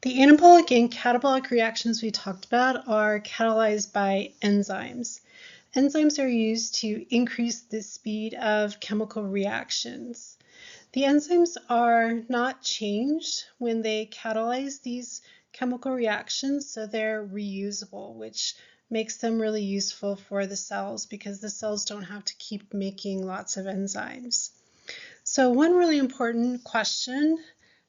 The anabolic and catabolic reactions we talked about are catalyzed by enzymes. Enzymes are used to increase the speed of chemical reactions. The enzymes are not changed when they catalyze these chemical reactions, so they're reusable, which makes them really useful for the cells because the cells don't have to keep making lots of enzymes. So one really important question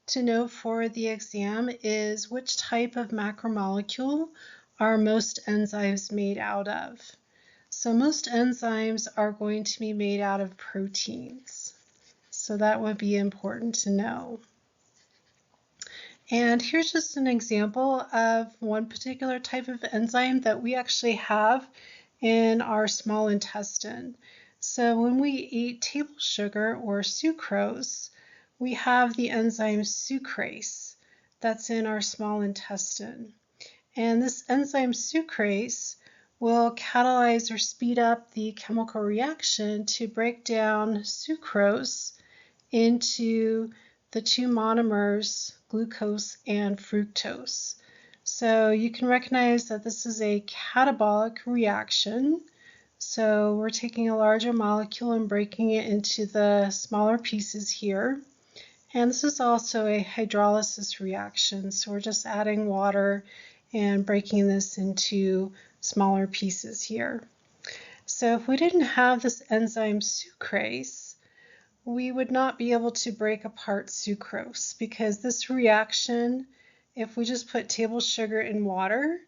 to know for the exam is which type of macromolecule are most enzymes made out of? So most enzymes are going to be made out of proteins. So that would be important to know. And here's just an example of one particular type of enzyme that we actually have in our small intestine. So when we eat table sugar or sucrose, we have the enzyme sucrase that's in our small intestine. And this enzyme sucrase will catalyze or speed up the chemical reaction to break down sucrose into the two monomers, glucose and fructose. So you can recognize that this is a catabolic reaction. So we're taking a larger molecule and breaking it into the smaller pieces here. And this is also a hydrolysis reaction. So we're just adding water and breaking this into smaller pieces here. So if we didn't have this enzyme sucrase, we would not be able to break apart sucrose because this reaction, if we just put table sugar in water,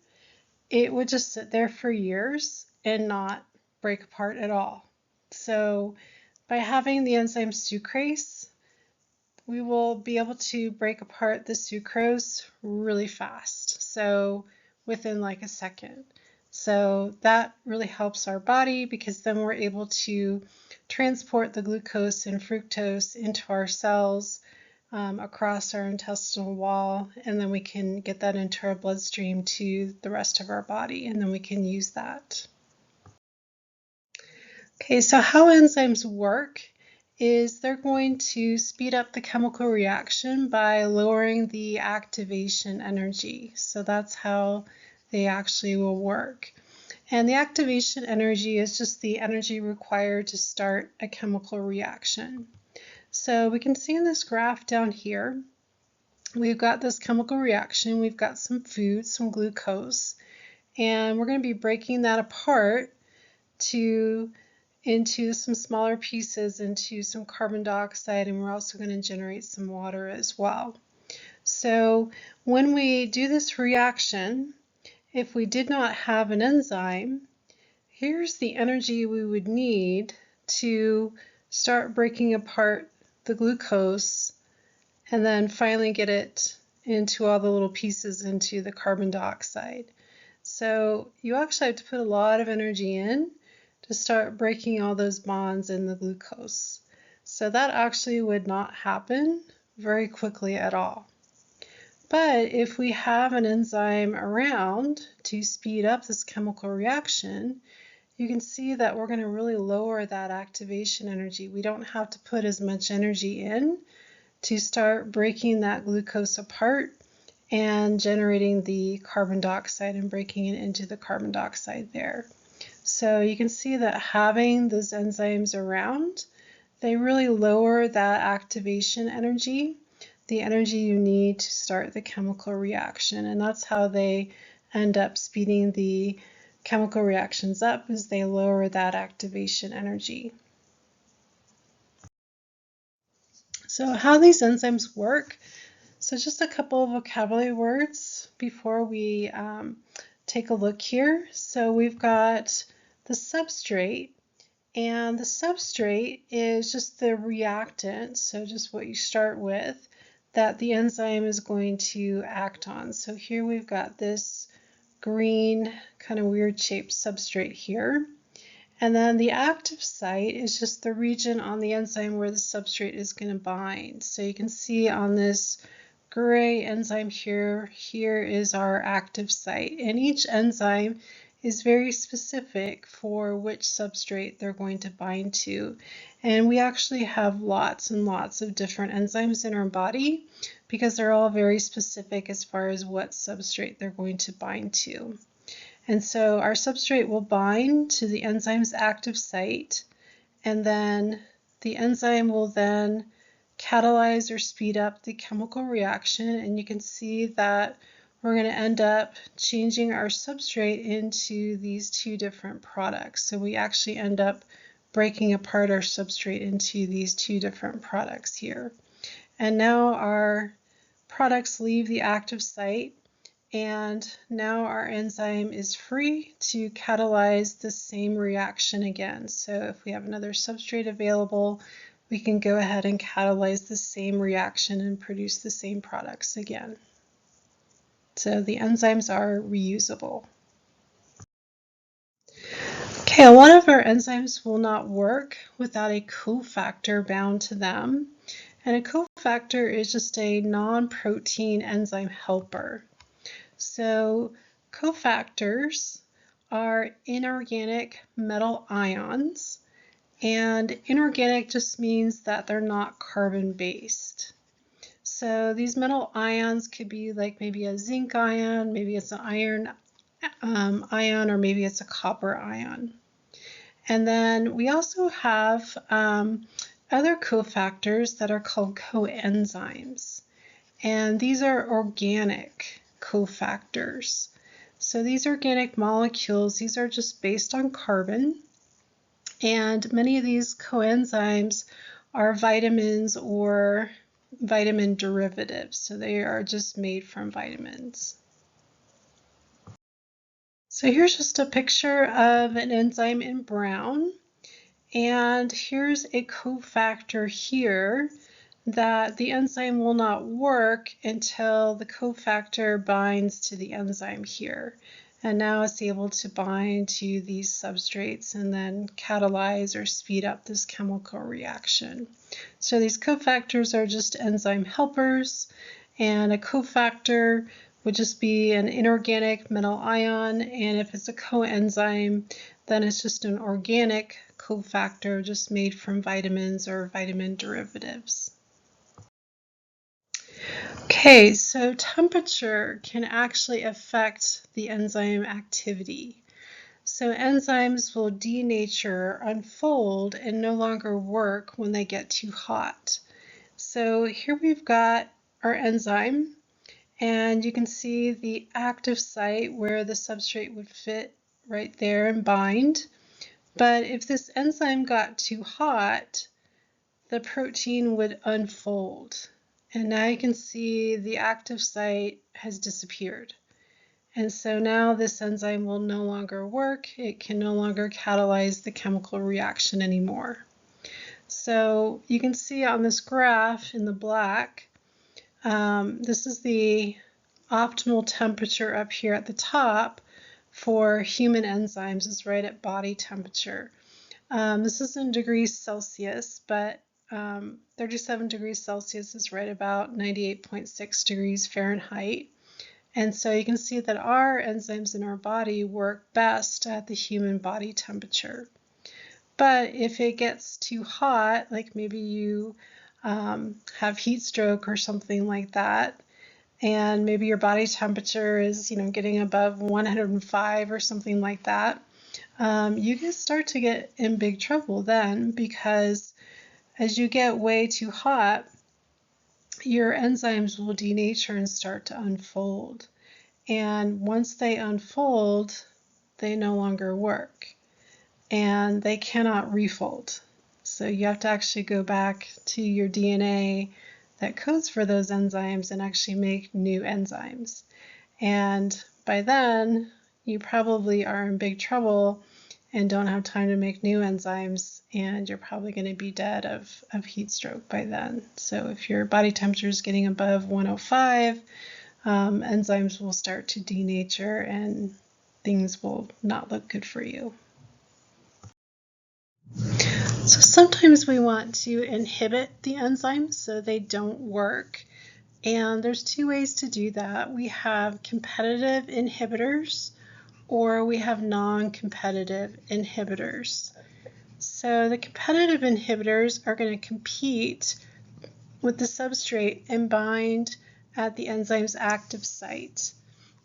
it would just sit there for years and not break apart at all. So by having the enzyme sucrase, we will be able to break apart the sucrose really fast, so within like a second. So that really helps our body because then we're able to transport the glucose and fructose into our cells across our intestinal wall, and then we can get that into our bloodstream to the rest of our body, and then we can use that. Okay, so how enzymes work is they're going to speed up the chemical reaction by lowering the activation energy. So that's how they actually will work. And the activation energy is just the energy required to start a chemical reaction. So we can see in this graph down here, we've got this chemical reaction, we've got some food, some glucose, and we're going to be breaking that apart into some smaller pieces, into some carbon dioxide, and we're also going to generate some water as well. So when we do this reaction, if we did not have an enzyme, here's the energy we would need to start breaking apart the glucose and then finally get it into all the little pieces into the carbon dioxide. So you actually have to put a lot of energy in to start breaking all those bonds in the glucose. So that actually would not happen very quickly at all. But if we have an enzyme around to speed up this chemical reaction, you can see that we're going to really lower that activation energy. We don't have to put as much energy in to start breaking that glucose apart and generating the carbon dioxide and breaking it into the carbon dioxide there. So you can see that having those enzymes around, they really lower that activation energy, the energy you need to start the chemical reaction, and that's how they end up speeding the chemical reactions up, is they lower that activation energy. So how these enzymes work, so just a couple of vocabulary words before we take a look here. So we've got the substrate, and the substrate is just the reactant, so just what you start with, that the enzyme is going to act on. So here we've got this green kind of weird shaped substrate here. And then the active site is just the region on the enzyme where the substrate is going to bind. So you can see on this gray enzyme here is our active site. And each enzyme is very specific for which substrate they're going to bind to. And we actually have lots and lots of different enzymes in our body because they're all very specific as far as what substrate they're going to bind to. And so our substrate will bind to the enzyme's active site, and then the enzyme will then catalyze or speed up the chemical reaction, and you can see that we're going to end up changing our substrate into these two different products. So we actually end up breaking apart our substrate into these two different products here. And now our products leave the active site, and now our enzyme is free to catalyze the same reaction again. So if we have another substrate available, we can go ahead and catalyze the same reaction and produce the same products again. So the enzymes are reusable. Okay, a lot of our enzymes will not work without a cofactor bound to them. And a cofactor is just a non-protein enzyme helper. So cofactors are inorganic metal ions, and inorganic just means that they're not carbon-based. So these metal ions could be like maybe a zinc ion, maybe it's an iron ion, or maybe it's a copper ion. And then we also have other cofactors that are called coenzymes, and these are organic cofactors. So these organic molecules, these are just based on carbon, and many of these coenzymes are vitamins or vitamin derivatives, so they are just made from vitamins. So here's just a picture of an enzyme in brown, and here's a cofactor here that the enzyme will not work until the cofactor binds to the enzyme here. And now it's able to bind to these substrates and then catalyze or speed up this chemical reaction. So these cofactors are just enzyme helpers, and a cofactor would just be an inorganic metal ion, and if it's a coenzyme, then it's just an organic cofactor just made from vitamins or vitamin derivatives. Okay, so temperature can actually affect the enzyme activity. So enzymes will denature, unfold, and no longer work when they get too hot. So here we've got our enzyme, and you can see the active site where the substrate would fit right there and bind. But if this enzyme got too hot, the protein would unfold. And now you can see the active site has disappeared. And so now this enzyme will no longer work. It can no longer catalyze the chemical reaction anymore. So you can see on this graph in the black, this is the optimal temperature up here at the top for human enzymes. It's right at body temperature. This is in degrees Celsius, but 37 degrees Celsius is right about 98.6 degrees Fahrenheit. And so you can see that our enzymes in our body work best at the human body temperature. But if it gets too hot, like maybe you have heat stroke or something like that, and maybe your body temperature is, getting above 105 or something like that, you can start to get in big trouble then, because as you get way too hot, your enzymes will denature and start to unfold. And once they unfold, they no longer work, and they cannot refold. So you have to actually go back to your DNA that codes for those enzymes and actually make new enzymes. And by then, you probably are in big trouble and don't have time to make new enzymes, and you're probably going to be dead of heat stroke by then. So if your body temperature is getting above 105, enzymes will start to denature and things will not look good for you. So sometimes we want to inhibit the enzymes so they don't work. And there's two ways to do that. We have competitive inhibitors, or we have non-competitive inhibitors. So the competitive inhibitors are going to compete with the substrate and bind at the enzyme's active site.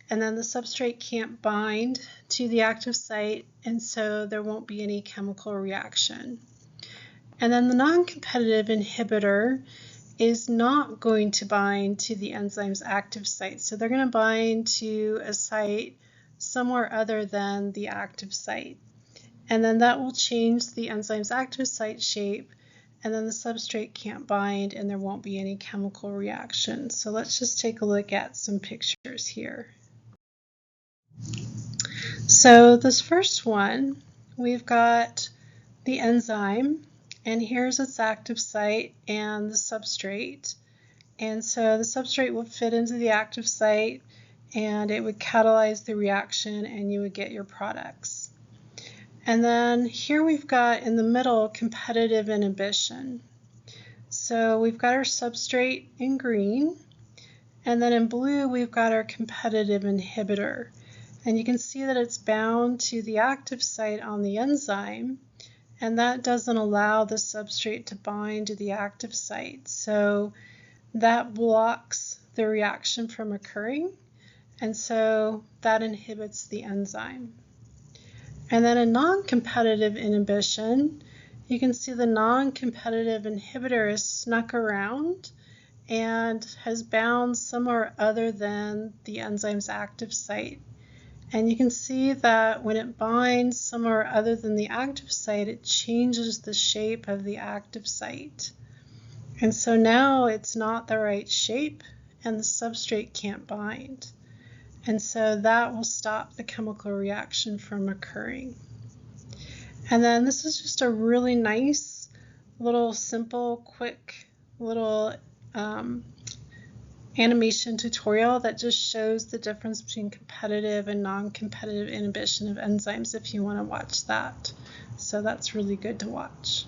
And then the substrate can't bind to the active site, and so there won't be any chemical reaction. And then the non-competitive inhibitor is not going to bind to the enzyme's active site. So they're going to bind to a site somewhere other than the active site. And then that will change the enzyme's active site shape, and then the substrate can't bind and there won't be any chemical reaction. So let's just take a look at some pictures here. So this first one, we've got the enzyme, and here's its active site and the substrate. And so the substrate would fit into the active site and it would catalyze the reaction and you would get your products. And then here we've got in the middle competitive inhibition. So we've got our substrate in green, and then in blue we've got our competitive inhibitor. And you can see that it's bound to the active site on the enzyme, and that doesn't allow the substrate to bind to the active site. So that blocks the reaction from occurring, and so that inhibits the enzyme. And then in non-competitive inhibition, you can see the non-competitive inhibitor is snuck around and has bound somewhere other than the enzyme's active site. And you can see that when it binds somewhere other than the active site, it changes the shape of the active site. And so now it's not the right shape and the substrate can't bind. And so that will stop the chemical reaction from occurring. And then this is just a really nice little simple, quick little animation tutorial that just shows the difference between competitive and non-competitive inhibition of enzymes if you want to watch that. So that's really good to watch.